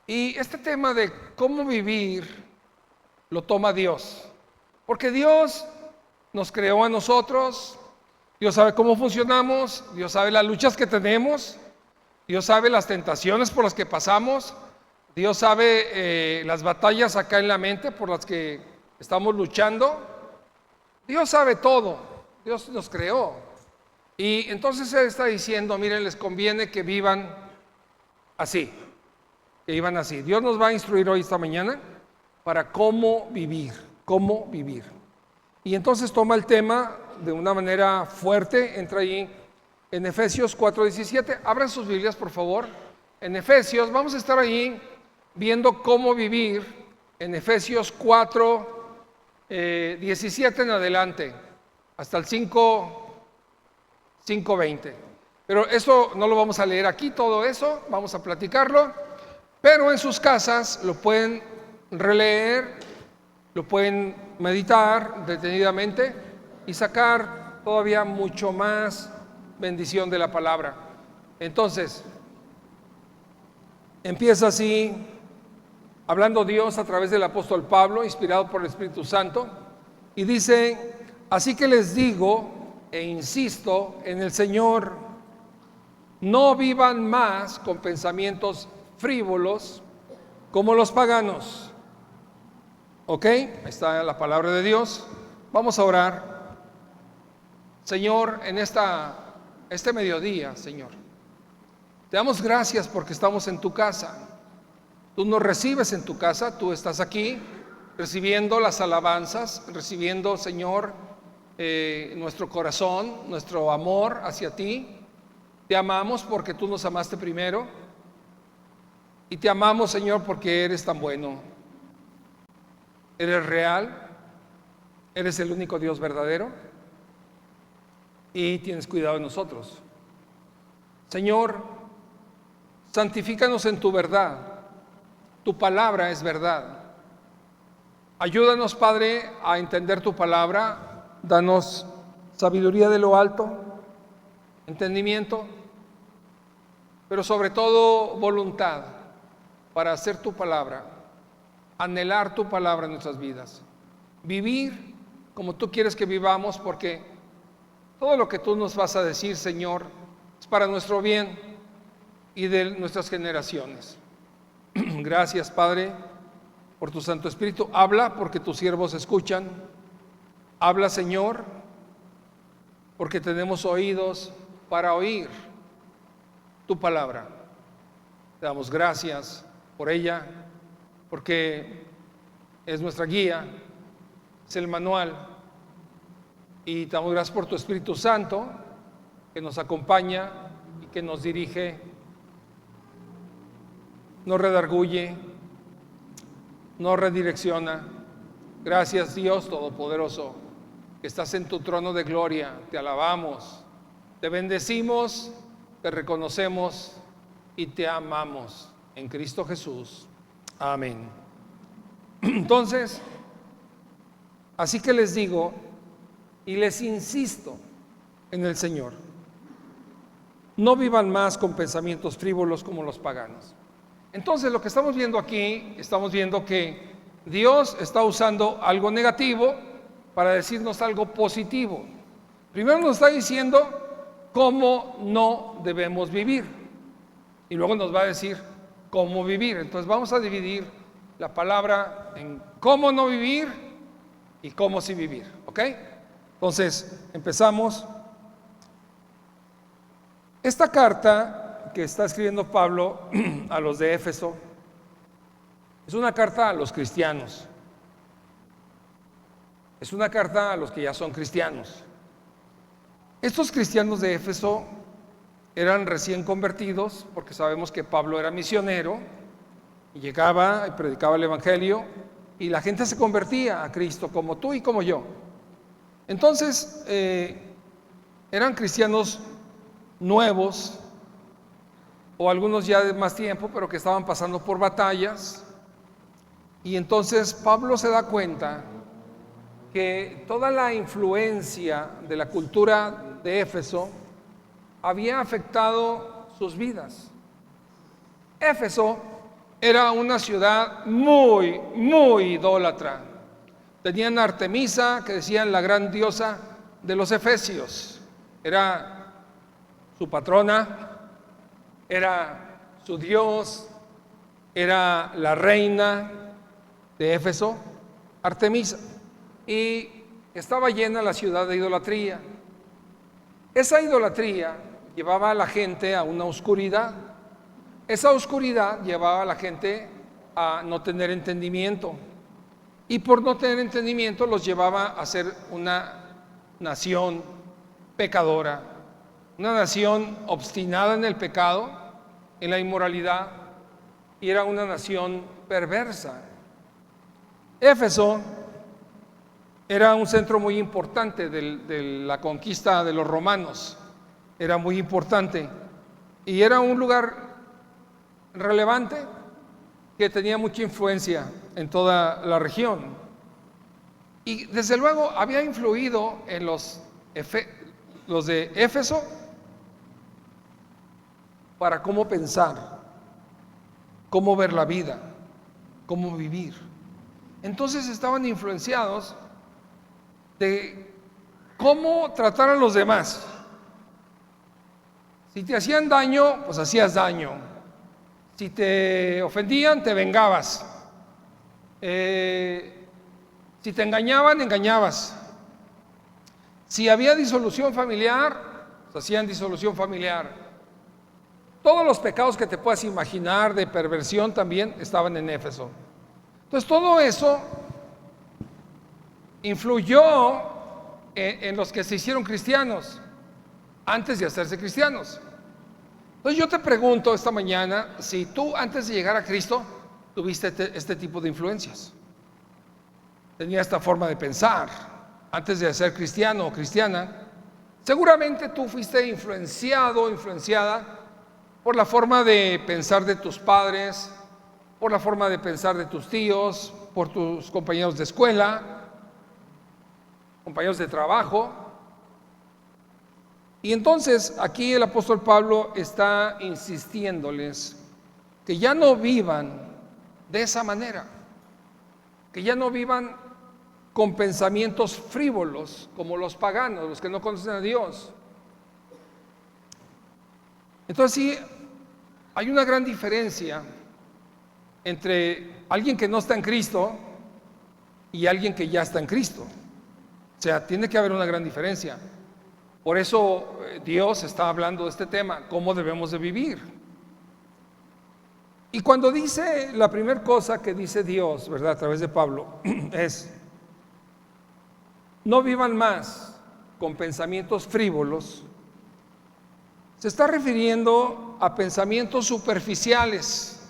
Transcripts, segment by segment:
Y este tema de cómo vivir lo toma Dios, porque Dios nos creó a nosotros, Dios sabe cómo funcionamos, Dios sabe las luchas que tenemos, Dios sabe las tentaciones por las que pasamos, Dios sabe las batallas acá en la mente por las que estamos luchando. Dios sabe todo, Dios nos creó. Y entonces Él está diciendo, miren, les conviene que vivan así, que vivan así. Dios nos va a instruir hoy, esta mañana, para cómo vivir, cómo vivir. Y entonces toma el tema de una manera fuerte, entra ahí en Efesios 4:17. Abran sus Biblias, por favor. En Efesios, vamos a estar ahí viendo cómo vivir en Efesios 4:17 en adelante, hasta el 5:20. Pero eso no lo vamos a leer aquí, todo eso, vamos a platicarlo, pero en sus casas lo pueden releer, lo pueden meditar detenidamente y sacar todavía mucho más bendición de la palabra. Entonces, empieza así, hablando Dios a través del apóstol Pablo, inspirado por el Espíritu Santo, y dice: así que les digo e insisto en el Señor, no vivan más con pensamientos frívolos como los paganos. ¿Ok? Ahí está la palabra de Dios. Vamos a orar. Señor, en este mediodía, Señor, te damos gracias porque estamos en tu casa. Tú nos recibes en tu casa, tú estás aquí recibiendo las alabanzas, recibiendo, Señor, nuestro corazón, nuestro amor hacia ti. Te amamos porque tú nos amaste primero. Y te amamos, Señor, porque eres tan bueno. Eres real, eres el único Dios verdadero y tienes cuidado de nosotros. Señor, santifícanos en tu verdad. Tu palabra es verdad. Ayúdanos, Padre, a entender tu palabra. Danos sabiduría de lo alto, entendimiento, pero sobre todo voluntad para hacer tu palabra, anhelar tu palabra en nuestras vidas, vivir como tú quieres que vivamos, porque todo lo que tú nos vas a decir, Señor, es para nuestro bien y de nuestras generaciones. Gracias, Padre, por tu Santo Espíritu. Habla porque tus siervos escuchan. Habla, Señor, porque tenemos oídos para oír tu palabra. Te damos gracias por ella, porque es nuestra guía, es el manual, y te damos gracias por tu Espíritu Santo que nos acompaña y que nos dirige, nos redarguye, nos redirecciona. Gracias, Dios Todopoderoso, que estás en tu trono de gloria. Te alabamos, te bendecimos, te reconocemos y te amamos en Cristo Jesús. Amén. Entonces, así que les digo y les insisto en el Señor, no vivan más con pensamientos frívolos como los paganos. Entonces, lo que estamos viendo aquí, estamos viendo que Dios está usando algo negativo para decirnos algo positivo. Primero nos está diciendo cómo no debemos vivir y luego nos va a decir cómo vivir. Entonces vamos a dividir la palabra en cómo no vivir y cómo sí vivir, ¿ok? Entonces empezamos. Esta carta que está escribiendo Pablo a los de Éfeso es una carta a los cristianos, es una carta a los que ya son cristianos. Estos cristianos de Éfeso eran recién convertidos, porque sabemos que Pablo era misionero y llegaba y predicaba el evangelio y la gente se convertía a Cristo, como tú y como yo. Entonces eran cristianos nuevos, o algunos ya de más tiempo, pero que estaban pasando por batallas. Y entonces Pablo se da cuenta que toda la influencia de la cultura de Éfeso había afectado sus vidas. Éfeso era una ciudad muy, muy idólatra. Tenían a Artemisa, que decían la gran diosa de los efesios. Era su patrona, era su dios, era la reina de Éfeso, Artemisa. Y estaba llena la ciudad de idolatría. Esa idolatría llevaba a la gente a una oscuridad. Esa oscuridad llevaba a la gente a no tener entendimiento. Y por no tener entendimiento los llevaba a ser una nación pecadora, una nación obstinada en el pecado, en la inmoralidad, y era una nación perversa. Éfeso era un centro muy importante de la conquista de los romanos, era muy importante y era un lugar relevante que tenía mucha influencia en toda la región. Y desde luego había influido en los de Éfeso para cómo pensar, cómo ver la vida, cómo vivir. Entonces estaban influenciados de cómo tratar a los demás. Si te hacían daño, pues hacías daño. Si te ofendían, te vengabas. Si te engañaban, engañabas. Si había disolución familiar, pues hacían disolución familiar. Todos los pecados que te puedas imaginar de perversión también estaban en Éfeso. Entonces todo eso influyó en los que se hicieron cristianos antes de hacerse cristianos. Entonces yo te pregunto esta mañana si tú antes de llegar a Cristo tuviste este tipo de influencias. Tenía esta forma de pensar antes de ser cristiano o cristiana. Seguramente tú fuiste influenciado, influenciada por la forma de pensar de tus padres, por la forma de pensar de tus tíos, por tus compañeros de escuela, compañeros de trabajo. Y entonces aquí el apóstol Pablo está insistiéndoles que ya no vivan de esa manera, que ya no vivan con pensamientos frívolos como los paganos, los que no conocen a Dios. Entonces sí, hay una gran diferencia entre alguien que no está en Cristo y alguien que ya está en Cristo. O sea, tiene que haber una gran diferencia. Por eso Dios está hablando de este tema, cómo debemos de vivir. Y cuando dice, la primera cosa que dice Dios, ¿verdad? A través de Pablo, es, no vivan más con pensamientos frívolos. Se está refiriendo a pensamientos superficiales,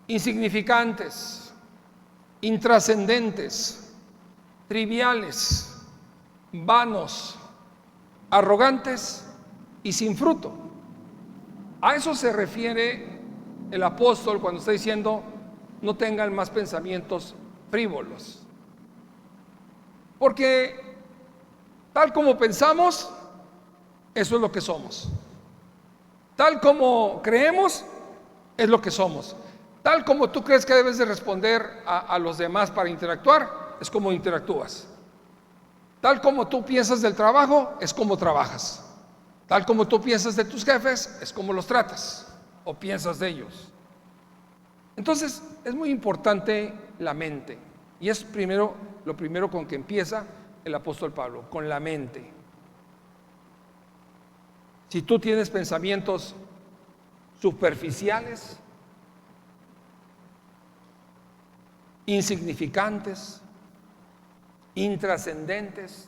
insignificantes, intrascendentes, triviales, vanos, arrogantes y sin fruto. A eso se refiere el apóstol cuando está diciendo no tengan más pensamientos frívolos. Porque tal como pensamos, eso es lo que somos. Tal como creemos, es lo que somos. Tal como tú crees que debes de responder a los demás para interactuar, es como interactúas. Tal como tú piensas del trabajo, es como trabajas. Tal como tú piensas de tus jefes, es como los tratas o piensas de ellos. Entonces, es muy importante la mente. Y es lo primero con que empieza el apóstol Pablo, con la mente. Si tú tienes pensamientos superficiales, insignificantes, intrascendentes,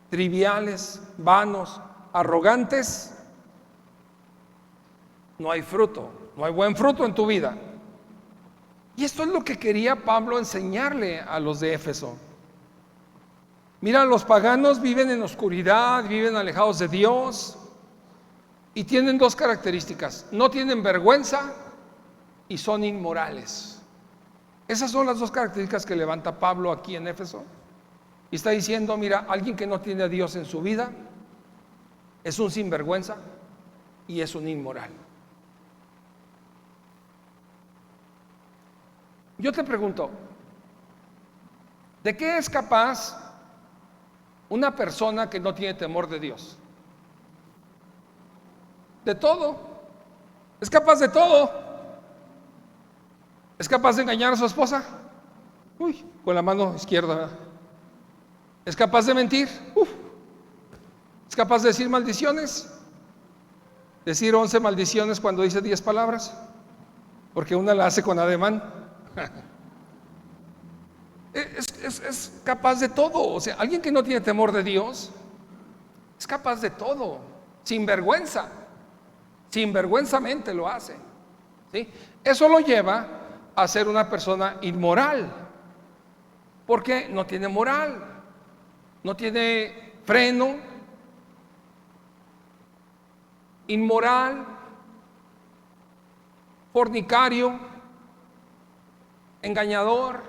triviales, vanos, arrogantes, no hay fruto, no hay buen fruto en tu vida. Y esto es lo que quería Pablo enseñarle a los de Éfeso. Mira, los paganos viven en oscuridad, viven alejados de Dios y tienen dos características: no tienen vergüenza y son inmorales. Esas son las dos características que levanta Pablo aquí en Éfeso. Y está diciendo, mira, alguien que no tiene a Dios en su vida es un sinvergüenza y es un inmoral. Yo te pregunto, ¿de qué es capaz una persona que no tiene temor de Dios? De todo. Es capaz de todo. ¿Es capaz de engañar a su esposa? Uy, con la mano izquierda, ¿verdad? ¿Es capaz de mentir? ¿Es capaz de decir maldiciones? Decir 11 maldiciones cuando dice 10 palabras, porque una la hace con ademán. Es capaz de todo. O sea, alguien que no tiene temor de Dios es capaz de todo, sin vergüenza, sinvergüenzamente lo hace, ¿sí? Eso lo lleva a ser una persona inmoral, porque no tiene moral, no tiene freno. Inmoral, fornicario, engañador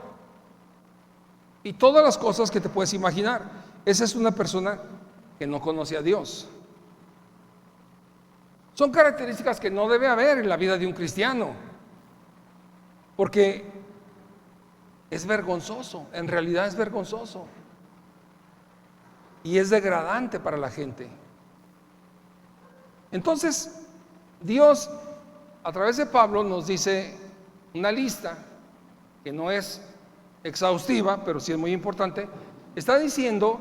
y todas las cosas que te puedes imaginar. Esa es una persona que no conoce a Dios. Son características que no debe haber en la vida de un cristiano, porque es vergonzoso, en realidad es vergonzoso y es degradante para la gente. Entonces, Dios, a través de Pablo, nos dice una lista que no es exhaustiva, pero sí es muy importante. Está diciendo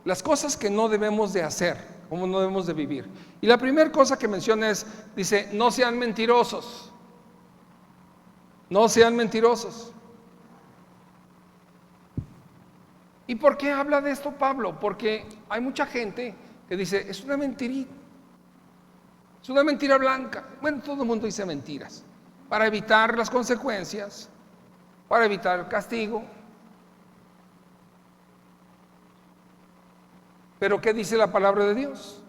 las cosas que no debemos de hacer, cómo no debemos de vivir. Y la primera cosa que menciona es, dice, no sean mentirosos. No sean mentirosos. ¿Y por qué habla de esto Pablo? Porque hay mucha gente que dice, es una mentirita. Es una mentira blanca. Bueno, todo el mundo dice mentiras para evitar las consecuencias, para evitar el castigo. Pero ¿qué dice la palabra de Dios?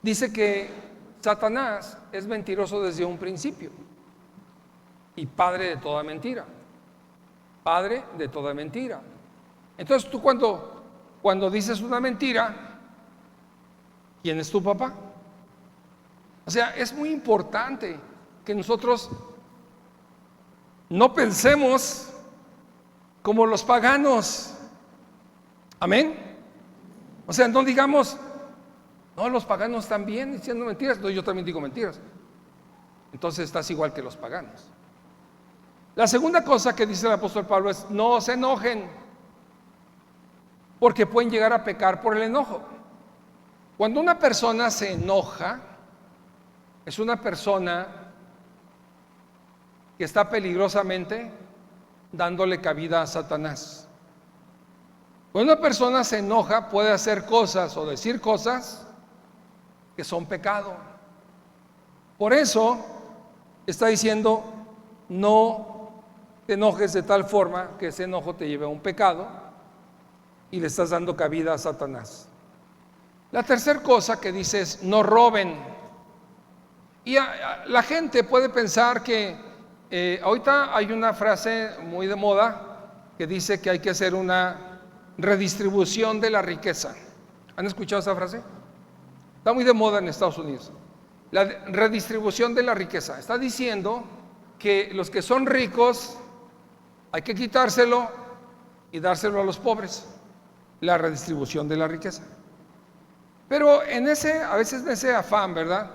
Dice que Satanás es mentiroso desde un principio y padre de toda mentira. Padre de toda mentira. Entonces tú cuando dices una mentira, ¿quién es tu papá? O sea, es muy importante que nosotros no pensemos como los paganos. Amén. O sea, no digamos, no, los paganos están bien diciendo mentiras, no, yo también digo mentiras. Entonces estás igual que los paganos. La segunda cosa que dice el apóstol Pablo es, no se enojen, porque pueden llegar a pecar por el enojo. Cuando una persona se enoja, es una persona que está peligrosamente dándole cabida a Satanás. Cuando una persona se enoja, puede hacer cosas o decir cosas que son pecado. Por eso está diciendo, no te enojes de tal forma que ese enojo te lleve a un pecado y le estás dando cabida a Satanás. La tercera cosa que dice es, no roben. Y la gente puede pensar que ahorita hay una frase muy de moda que dice que hay que hacer una redistribución de la riqueza. ¿Han escuchado esa frase? Está muy de moda en Estados Unidos. La redistribución de la riqueza. Está diciendo que los que son ricos hay que quitárselo y dárselo a los pobres. La redistribución de la riqueza. Pero a veces en ese afán, ¿verdad?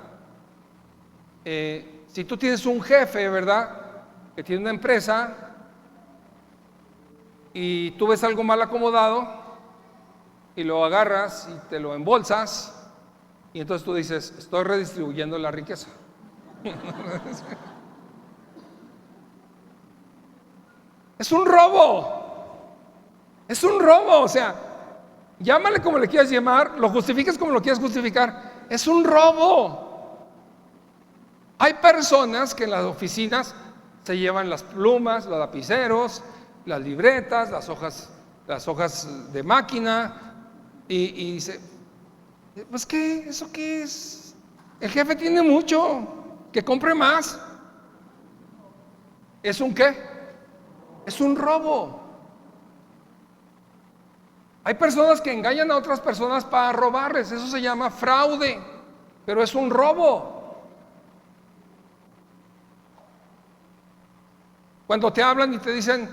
Si tú tienes un jefe, ¿verdad?, que tiene una empresa y tú ves algo mal acomodado y lo agarras y te lo embolsas y entonces tú dices, estoy redistribuyendo la riqueza. Es un robo. Es un robo, o sea, llámale como le quieras llamar, lo justifiques como lo quieras justificar, es un robo. Hay personas que en las oficinas se llevan las plumas, los lapiceros, las libretas, las hojas de máquina y dice, pues ¿qué? ¿Eso qué es? El jefe tiene mucho, que compre más. ¿Es un qué? Es un robo. Hay personas que engañan a otras personas para robarles. Eso se llama fraude, pero es un robo. Cuando te hablan y te dicen,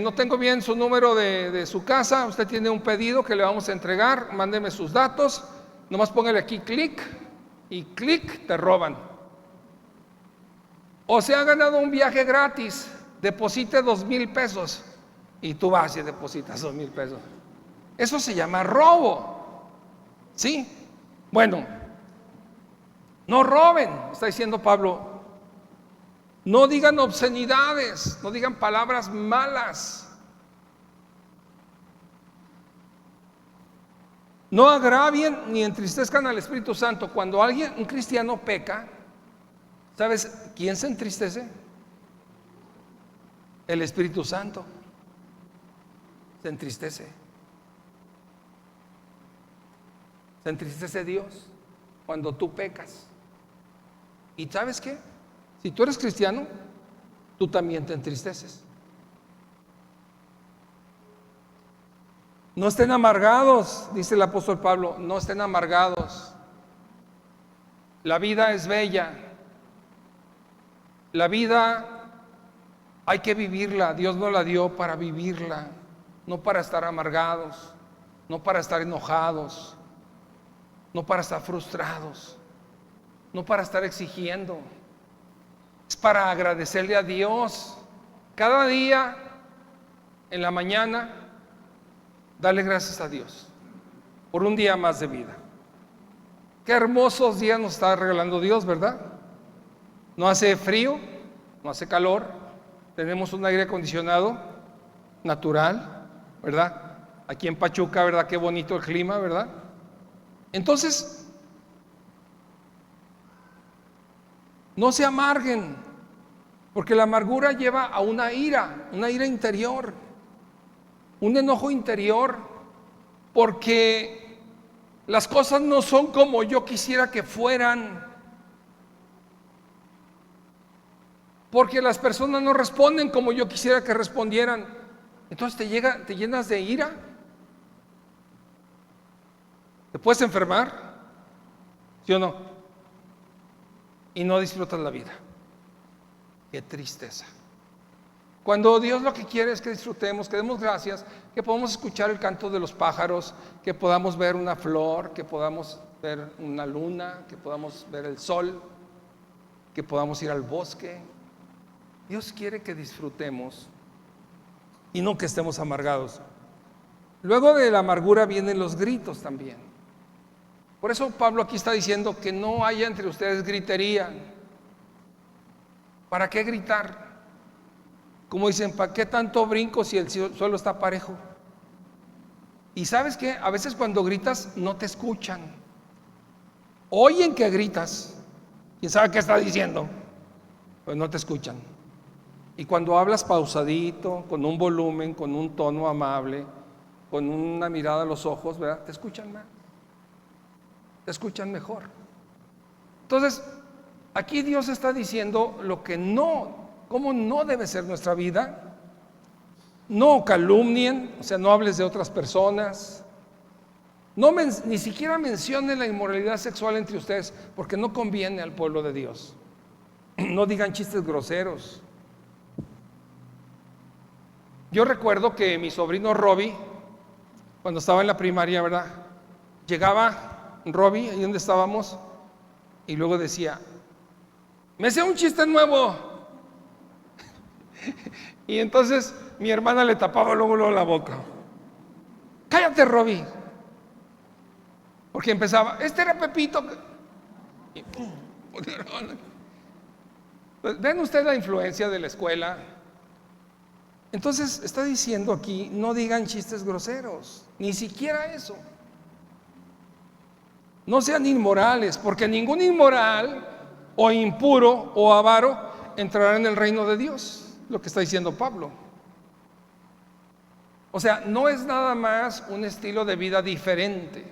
no tengo bien su número de su casa, usted tiene un pedido que le vamos a entregar, mándeme sus datos, nomás póngale aquí clic, y clic, te roban. O se ha ganado un viaje gratis, deposite 2,000 pesos, y tú vas y depositas 2,000 pesos. Eso se llama robo. ¿Sí? Bueno, no roben, está diciendo Pablo. No digan obscenidades, no digan palabras malas. No agravien ni entristezcan al Espíritu Santo. Cuando un cristiano peca, ¿sabes quién se entristece? El Espíritu Santo se entristece. Se entristece Dios cuando tú pecas. ¿Y sabes qué? Si tú eres cristiano, tú también te entristeces. No estén amargados, dice el apóstol Pablo, no estén amargados. La vida es bella. La vida hay que vivirla. Dios nos la dio para vivirla, no para estar amargados, no para estar enojados, no para estar frustrados, no para estar exigiendo. Es para agradecerle a Dios. Cada día, en la mañana, dale gracias a Dios por un día más de vida. Qué hermosos días nos está regalando Dios, ¿verdad? No hace frío, no hace calor, tenemos un aire acondicionado natural, ¿verdad? Aquí en Pachuca, ¿verdad? Qué bonito el clima, ¿verdad? Entonces, no se amarguen, porque la amargura lleva a una ira interior, un enojo interior, porque las cosas no son como yo quisiera que fueran, porque las personas no responden como yo quisiera que respondieran. Entonces te llenas de ira, te puedes enfermar, ¿sí o no? Y no disfrutas la vida. Qué tristeza. Cuando Dios lo que quiere es que disfrutemos, que demos gracias, que podamos escuchar el canto de los pájaros, que podamos ver una flor, que podamos ver una luna, que podamos ver el sol, que podamos ir al bosque. Dios quiere que disfrutemos y no que estemos amargados. Luego de la amargura vienen los gritos también. Por eso Pablo aquí está diciendo que no haya entre ustedes gritería. ¿Para qué gritar? Como dicen, ¿para qué tanto brinco si el suelo está parejo? Y ¿sabes qué? A veces cuando gritas no te escuchan. Oyen que gritas. ¿Quién sabe qué está diciendo? Pues no te escuchan. Y cuando hablas pausadito, con un volumen, con un tono amable, con una mirada a los ojos, ¿verdad? Te escuchan más. Te escuchan mejor. Entonces, aquí Dios está diciendo lo que cómo no debe ser nuestra vida. No calumnien, o sea, no hables de otras personas. Ni siquiera mencionen la inmoralidad sexual entre ustedes, porque no conviene al pueblo de Dios. No digan chistes groseros. Yo recuerdo que mi sobrino Robbie, cuando estaba en la primaria, ¿verdad? Llegaba Robbie, ahí donde estábamos, y luego decía, me sé un chiste nuevo. Y entonces mi hermana le tapaba luego la boca. Cállate, Robbie. Porque empezaba, este era Pepito. Pues, ¿ven ustedes la influencia de la escuela? Entonces está diciendo aquí, no digan chistes groseros, ni siquiera eso. No sean inmorales, porque ningún inmoral o impuro o avaro entrará en el reino de Dios, lo que está diciendo Pablo. O sea, no es nada más un estilo de vida diferente.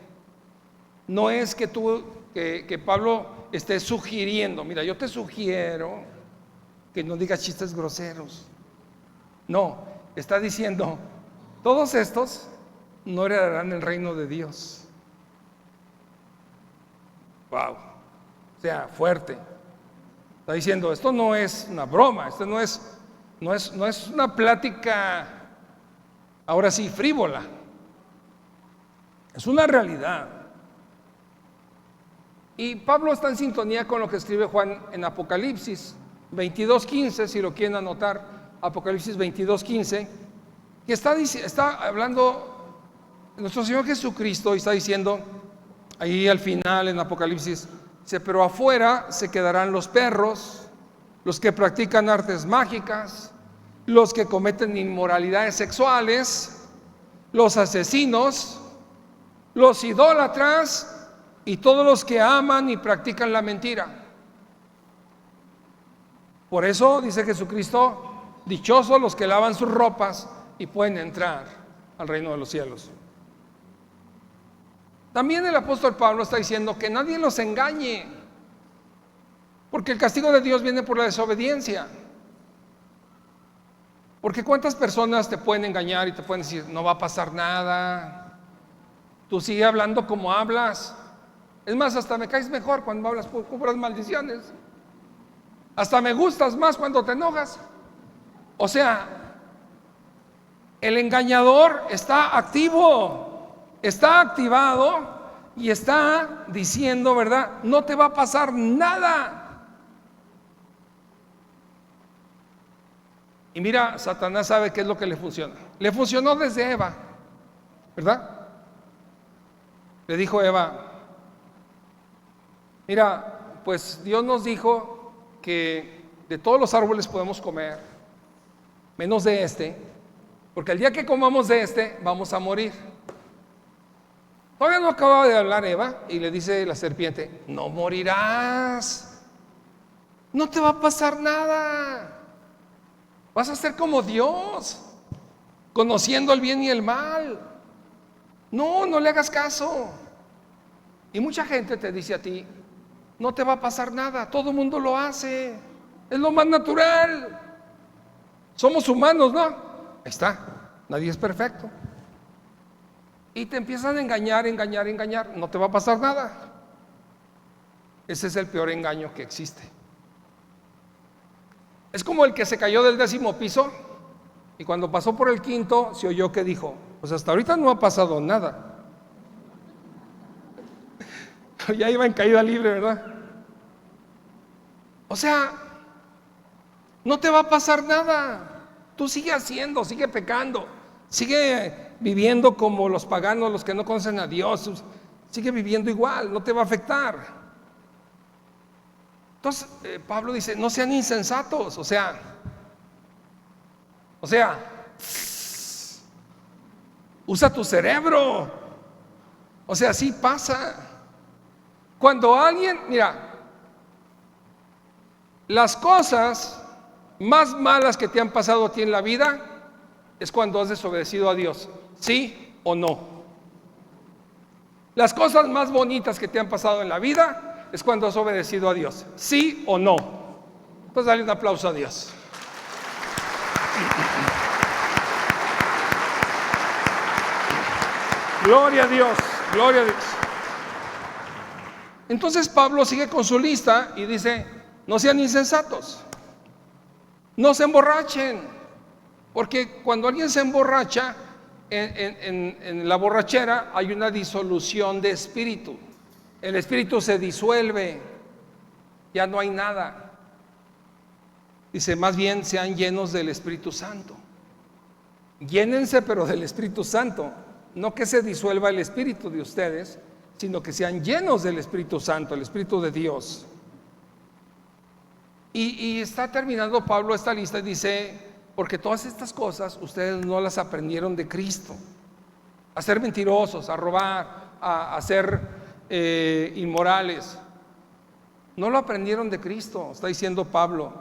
No es que Pablo esté sugiriendo, mira, yo te sugiero que no digas chistes groseros. No, está diciendo, todos estos no heredarán el reino de Dios. Wow, o sea, fuerte. Está diciendo, esto no es una broma, esto no es una plática, ahora sí, frívola. Es una realidad. Y Pablo está en sintonía con lo que escribe Juan en Apocalipsis 22:15, si lo quieren anotar, Apocalipsis 22:15, que está hablando nuestro Señor Jesucristo y está diciendo, ahí al final en Apocalipsis, dice, pero afuera se quedarán los perros, los que practican artes mágicas, los que cometen inmoralidades sexuales, los asesinos, los idólatras y todos los que aman y practican la mentira. Por eso dice Jesucristo, dichosos los que lavan sus ropas y pueden entrar al reino de los cielos. También el apóstol Pablo está diciendo que nadie los engañe, porque el castigo de Dios viene por la desobediencia. Porque cuántas personas te pueden engañar y te pueden decir, no va a pasar nada, tú sigue hablando como hablas. Es más, hasta me caes mejor cuando hablas puras maldiciones. Hasta me gustas más cuando te enojas. O sea, el engañador está activo, está activado y está diciendo, ¿verdad? No te va a pasar nada. Y mira, Satanás sabe qué es lo que le funciona. Le funcionó desde Eva, ¿verdad? Le dijo Eva, mira, pues Dios nos dijo que de todos los árboles podemos comer, menos de este, porque el día que comamos de este vamos a morir. Todavía no acababa de hablar Eva y le dice la serpiente, no morirás, no te va a pasar nada, vas a ser como Dios, conociendo el bien y el mal. No le hagas caso. Y mucha gente te dice a ti, no te va a pasar nada, todo el mundo lo hace, es lo más natural. Somos humanos, ¿no? Ahí está, nadie es perfecto. Y te empiezan a engañar, no te va a pasar nada. Ese es el peor engaño que existe. Es como el que se cayó del 10º piso y cuando pasó por el 5º se oyó que dijo, pues hasta ahorita no ha pasado nada. Ya iba en caída libre, ¿verdad? O sea, no te va a pasar nada. Tú sigue haciendo, sigue pecando, sigue viviendo como los paganos, los que no conocen a Dios. Sigue viviendo igual, no te va a afectar. Entonces, Pablo dice, no sean insensatos, o sea, usa tu cerebro. O sea, así pasa. Cuando alguien, mira, las cosas más malas que te han pasado a ti en la vida es cuando has desobedecido a Dios, ¿sí o no? Las cosas más bonitas que te han pasado en la vida es cuando has obedecido a Dios, ¿sí o no? Entonces dale un aplauso a Dios. Gloria a Dios, gloria a Dios. Entonces Pablo sigue con su lista y dice, no sean insensatos, no se emborrachen, porque cuando alguien se emborracha, en la borrachera hay una disolución de espíritu, el espíritu se disuelve, ya no hay nada. Dice, más bien sean llenos del Espíritu Santo. Llénense pero del Espíritu Santo, no que se disuelva el espíritu de ustedes, sino que sean llenos del Espíritu Santo, el Espíritu de Dios. Y está terminando Pablo esta lista y dice, porque todas estas cosas ustedes no las aprendieron de Cristo. A ser mentirosos, a robar, a ser inmorales. No lo aprendieron de Cristo, está diciendo Pablo,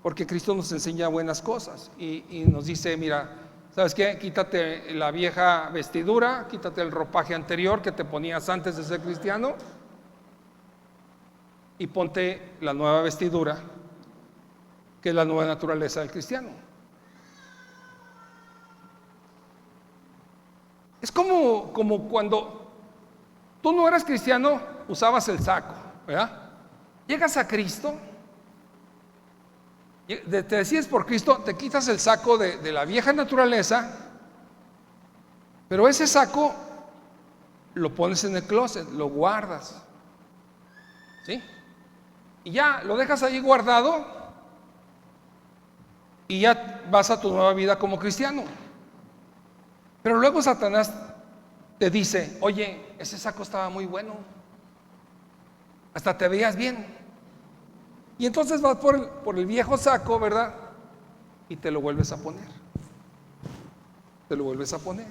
porque Cristo nos enseña buenas cosas y nos dice, mira, ¿sabes qué? Quítate la vieja vestidura, quítate el ropaje anterior que te ponías antes de ser cristiano y ponte la nueva vestidura, que es la nueva naturaleza del cristiano. Es como cuando tú no eras cristiano, usabas el saco, ¿verdad? Llegas a Cristo, te decides por Cristo, te quitas el saco de la vieja naturaleza, pero ese saco lo pones en el closet, lo guardas, ¿sí? Y ya lo dejas ahí guardado y ya vas a tu nueva vida como cristiano. Pero luego Satanás te dice: oye, ese saco estaba muy bueno, hasta te veías bien. Y entonces vas por el viejo saco, ¿verdad? Y te lo vuelves a poner. Te lo vuelves a poner.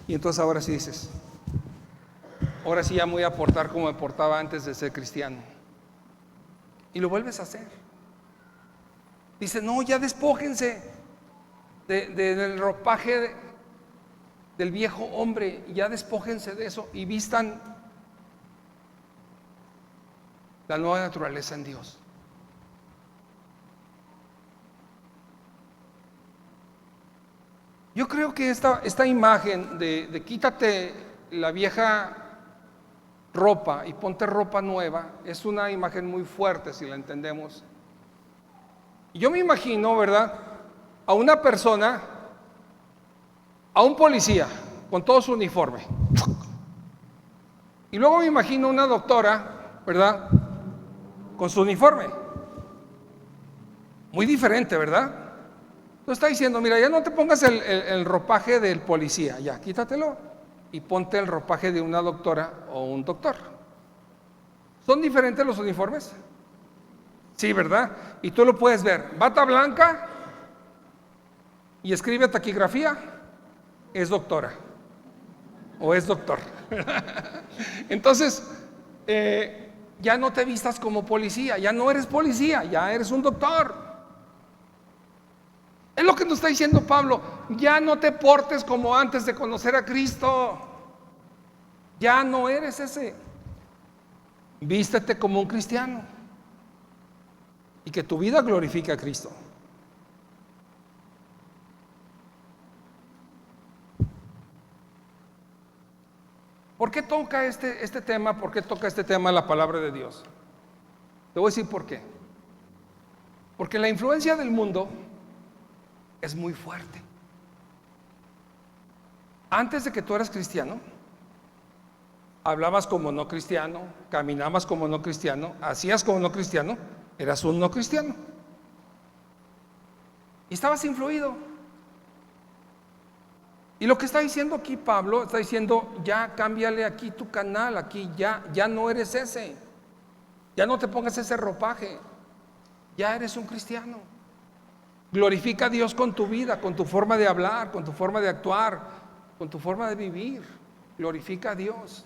Y entonces ahora sí dices: ahora sí ya me voy a portar como me portaba antes de ser cristiano. Y lo vuelves a hacer. Dice: no, ya despójense del ropaje del viejo hombre, ya despójense de eso y vistan la nueva naturaleza en Dios. Yo creo que esta imagen de quítate la vieja ropa y ponte ropa nueva es una imagen muy fuerte si la entendemos. Y yo me imagino, ¿verdad?, a una persona, a un policía con todo su uniforme, y luego me imagino una doctora, ¿verdad?, con su uniforme. Muy diferente, ¿verdad? Entonces está diciendo: mira, ya no te pongas el ropaje del policía, ya quítatelo y ponte el ropaje de una doctora o un doctor. ¿Son diferentes los uniformes? Sí, ¿verdad? Y tú lo puedes ver. Bata blanca y escribe taquigrafía, es doctora o es doctor. Entonces, ya no te vistas como policía, ya no eres policía, ya eres un doctor. Es lo que nos está diciendo Pablo: ya no te portes como antes de conocer a Cristo, ya no eres ese. Vístete como un cristiano y que tu vida glorifique a Cristo. ¿Por qué toca este tema? ¿Por qué toca este tema la palabra de Dios? Te voy a decir por qué. Porque la influencia del mundo es muy fuerte. Antes de que tú eras cristiano, hablabas como no cristiano, caminabas como no cristiano, hacías como no cristiano, eras un no cristiano. Y estabas influido. Y lo que está diciendo aquí Pablo, está diciendo: ya cámbiale aquí tu canal, aquí ya no eres ese, ya no te pongas ese ropaje, ya eres un cristiano. Glorifica a Dios con tu vida, con tu forma de hablar, con tu forma de actuar, con tu forma de vivir. Glorifica a Dios.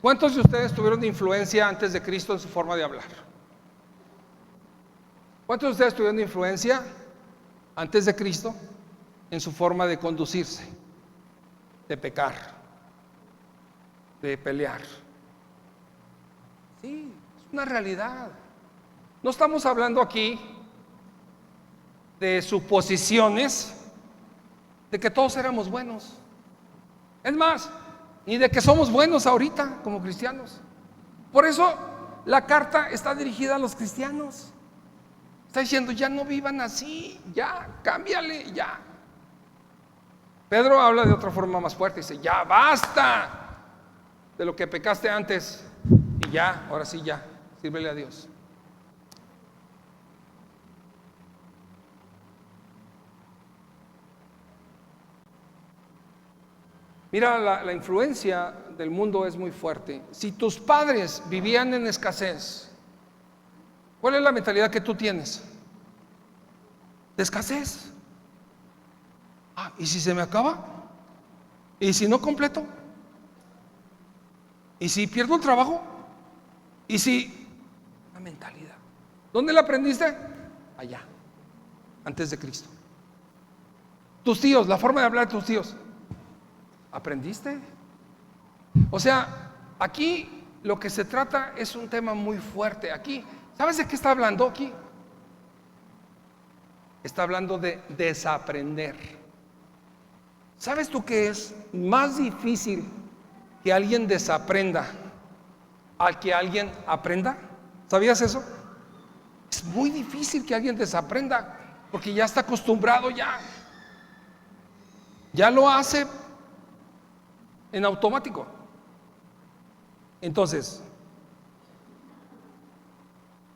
¿Cuántos de ustedes tuvieron influencia antes de Cristo en su forma de hablar? ¿Cuántos de ustedes tuvieron influencia antes de Cristo en su forma de conducirse, de pecar, de pelear? Sí, es una realidad. No estamos hablando aquí de suposiciones de que todos éramos buenos. Es más, ni de que somos buenos ahorita como cristianos. Por eso la carta está dirigida a los cristianos. Está diciendo: ya no vivan así, ya, cámbiale, ya. Pedro habla de otra forma más fuerte, dice: ya basta de lo que pecaste antes, y ya, ahora sí ya, sírvele a Dios. Mira, la influencia del mundo es muy fuerte. Si tus padres vivían en escasez, ¿cuál es la mentalidad que tú tienes? De escasez. ¿Y si se me acaba? ¿Y si no completo? ¿Y si pierdo el trabajo? ¿Y si? La mentalidad. ¿Dónde la aprendiste? Allá, antes de Cristo. Tus tíos, la forma de hablar de tus tíos, ¿aprendiste? O sea, aquí lo que se trata es un tema muy fuerte. Aquí ¿Sabes de qué está hablando aquí? Está hablando de desaprender. ¿Sabes tú que es más difícil que alguien desaprenda al que alguien aprenda? ¿Sabías eso? Es muy difícil que alguien desaprenda porque ya está acostumbrado, ya lo hace en automático. Entonces,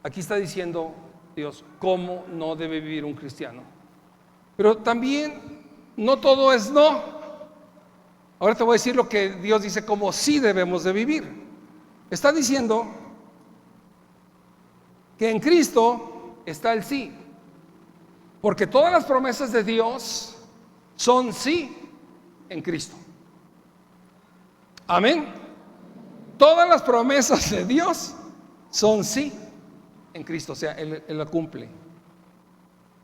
aquí está diciendo Dios cómo no debe vivir un cristiano. Pero también no todo es no. Ahora te voy a decir lo que Dios dice cómo sí debemos de vivir. Está diciendo que en Cristo está el sí, porque todas las promesas de Dios son sí en Cristo. Amén. Todas las promesas de Dios son sí en Cristo, o sea, Él la cumple.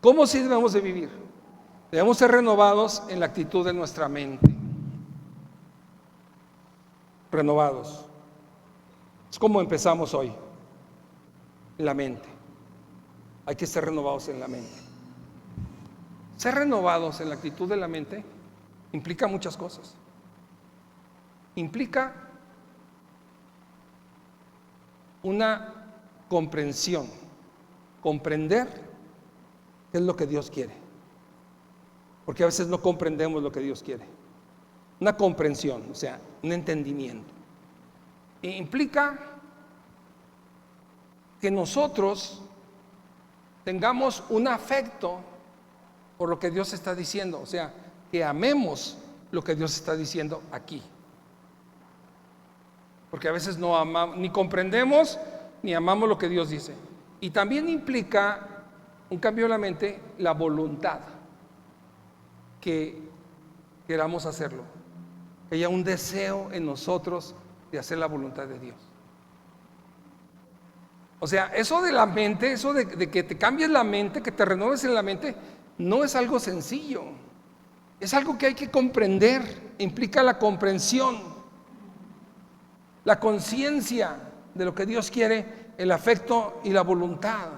¿Cómo sí debemos de vivir? Debemos ser renovados en la actitud de nuestra mente. Renovados. Es como empezamos hoy. La mente. Hay que ser renovados en la mente. Ser renovados en la actitud de la mente implica muchas cosas. Implica una comprensión, comprender qué es lo que Dios quiere, porque a veces no comprendemos lo que Dios quiere. Una comprensión, o sea, un entendimiento. E implica que nosotros tengamos un afecto por lo que Dios está diciendo, o sea, que amemos lo que Dios está diciendo aquí. Porque a veces no amamos, ni comprendemos, ni amamos lo que Dios dice. Y también implica un cambio de la mente, la voluntad, que queramos hacerlo, que haya un deseo en nosotros de hacer la voluntad de Dios. O sea, eso de la mente, eso de que te cambies la mente, que te renueves en la mente, no es algo sencillo. Es algo que hay que comprender, implica la comprensión, la conciencia de lo que Dios quiere, el afecto y la voluntad,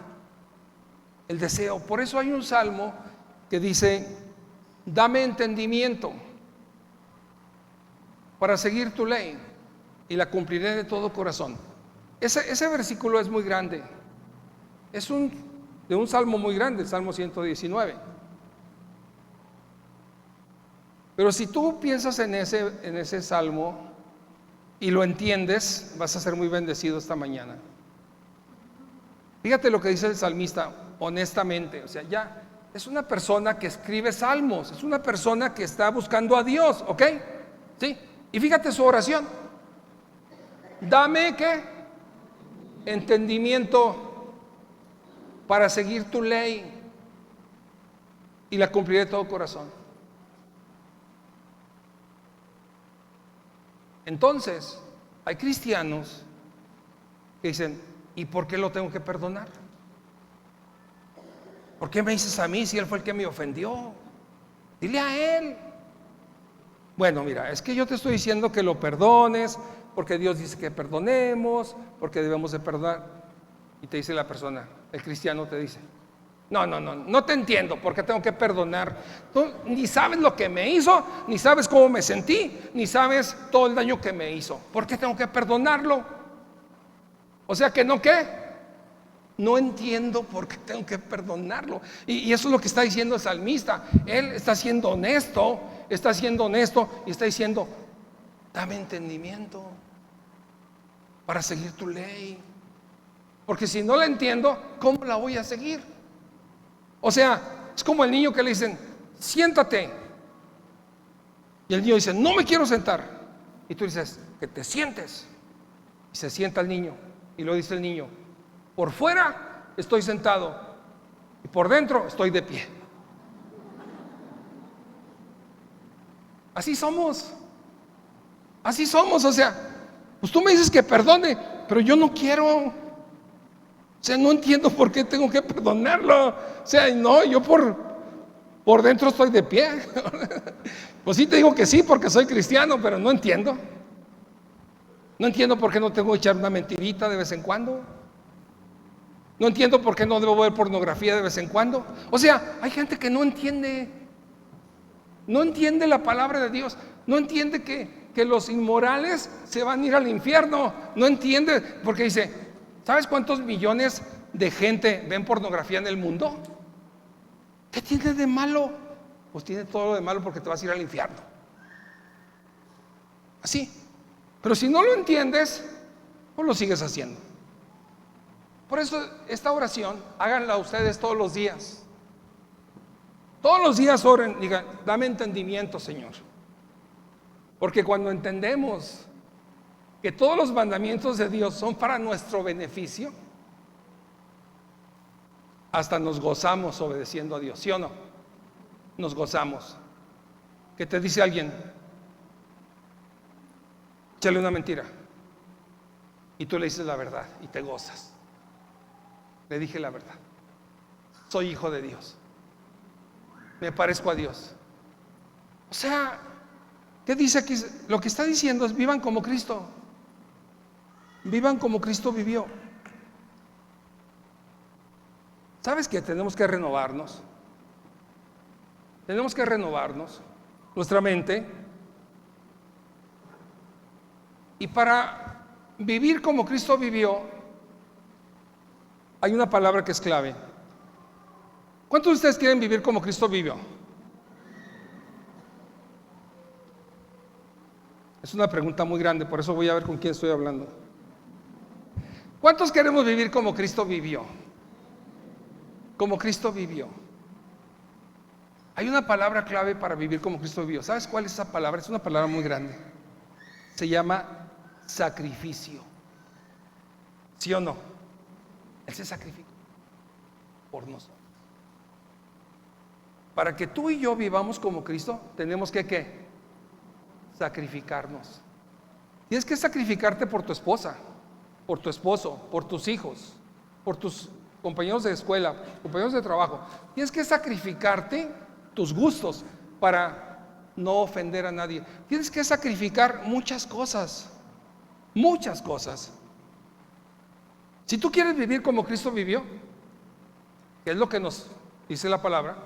el deseo. Por eso hay un salmo que dice: dame entendimiento para seguir tu ley y la cumpliré de todo corazón. Ese versículo es muy grande. Es de un salmo muy grande, el Salmo 119. Pero si tú piensas en ese salmo y lo entiendes, vas a ser muy bendecido esta mañana. Fíjate lo que dice el salmista, honestamente. O sea, ya es una persona que escribe salmos, es una persona que está buscando a Dios, ¿ok? ¿Sí? Y fíjate su oración: dame, ¿qué? Entendimiento para seguir tu ley y la cumpliré de todo corazón. Entonces, hay cristianos que dicen: ¿y por qué lo tengo que perdonar? ¿Por qué me dices a mí si él fue el que me ofendió? Dile a él. Bueno, mira, es que yo te estoy diciendo que lo perdones, porque Dios dice que perdonemos, porque debemos de perdonar. Y te dice la persona, el cristiano te dice: no te entiendo, ¿por qué tengo que perdonar? Tú ni sabes lo que me hizo, ni sabes cómo me sentí, ni sabes todo el daño que me hizo. ¿Por qué tengo que perdonarlo? O sea que no entiendo por qué tengo que perdonarlo. Y eso es lo que está diciendo el salmista. Él está siendo honesto y está diciendo: dame entendimiento para seguir tu ley, porque si no la entiendo, ¿cómo la voy a seguir? O sea, es como el niño que le dicen: siéntate, y el niño dice: no me quiero sentar, y tú dices: que te sientes, y se sienta el niño, y lo dice el niño: por fuera estoy sentado y por dentro estoy de pie. Así somos, o sea, pues tú me dices que perdone, pero yo no quiero. O sea, no entiendo por qué tengo que perdonarlo. O sea, no, yo por dentro estoy de pie. Pues sí te digo que sí, porque soy cristiano, pero no entiendo. No entiendo por qué no tengo que echar una mentirita de vez en cuando. No entiendo por qué no debo ver pornografía de vez en cuando. O sea, hay gente que no entiende la palabra de Dios, no entiende que los inmorales se van a ir al infierno, no entiende, porque dice, ¿sabes cuántos millones de gente ven pornografía en el mundo? ¿Qué tiene de malo? Pues tiene todo lo de malo porque te vas a ir al infierno. Así. Pero si no lo entiendes, pues lo sigues haciendo. Por eso esta oración, háganla ustedes todos los días. Todos los días oren, digan, dame entendimiento, Señor. Porque cuando entendemos que todos los mandamientos de Dios son para nuestro beneficio, hasta nos gozamos obedeciendo a Dios, ¿sí o no? Nos gozamos. ¿Qué te dice alguien? Échale una mentira. Y tú le dices la verdad y te gozas. Le dije la verdad. Soy hijo de Dios. Me parezco a Dios. O sea, ¿qué dice aquí? Lo que está diciendo es vivan como Cristo. Vivan como Cristo vivió. ¿Sabes qué? Tenemos que renovarnos. Tenemos que renovarnos nuestra mente. Y para vivir como Cristo vivió, hay una palabra que es clave. ¿Cuántos de ustedes quieren vivir como Cristo vivió? Es una pregunta muy grande, por eso voy a ver con quién estoy hablando. ¿Cuántos queremos vivir como Cristo vivió? Como Cristo vivió. Hay una palabra clave para vivir como Cristo vivió. ¿Sabes cuál es esa palabra? Es una palabra muy grande. Se llama sacrificio. ¿Sí o no? Él se sacrificó por nosotros. Para que tú y yo vivamos como Cristo, tenemos que ¿qué? Sacrificarnos. Tienes que sacrificarte por tu esposa, por tu esposo, por tus hijos, por tus compañeros de escuela, compañeros de trabajo. Tienes que sacrificarte tus gustos para no ofender a nadie. Tienes que sacrificar muchas cosas, muchas cosas. Si tú quieres vivir como Cristo vivió, que es lo que nos dice la palabra,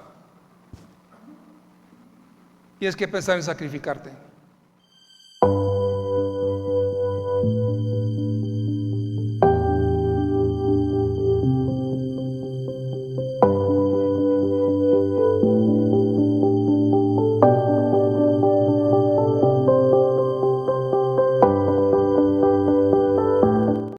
tienes que pensar en sacrificarte.